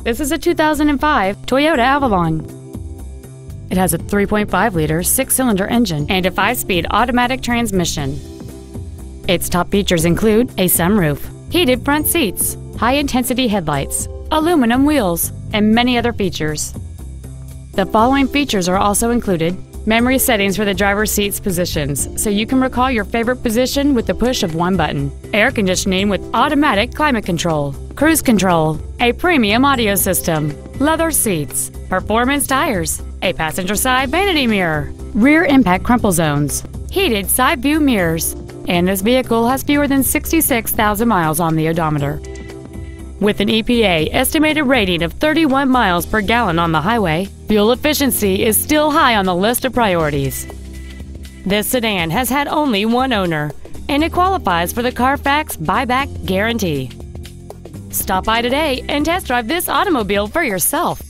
This is a 2005 Toyota Avalon. It has a 3.5-liter six-cylinder engine and a 5-speed automatic transmission. Its top features include a sunroof, heated front seats, high-intensity headlights, aluminum wheels, and many other features. The following features are also included: memory settings for the driver's seat's positions, so you can recall your favorite position with the push of one button, air conditioning with automatic climate control, cruise control, a premium audio system, leather seats, performance tires, a passenger side vanity mirror, rear impact crumple zones, heated side view mirrors, and this vehicle has fewer than 66,000 miles on the odometer. With an EPA estimated rating of 31 miles per gallon on the highway, fuel efficiency is still high on the list of priorities. This sedan has had only one owner, and it qualifies for the Carfax buyback guarantee. Stop by today and test drive this automobile for yourself.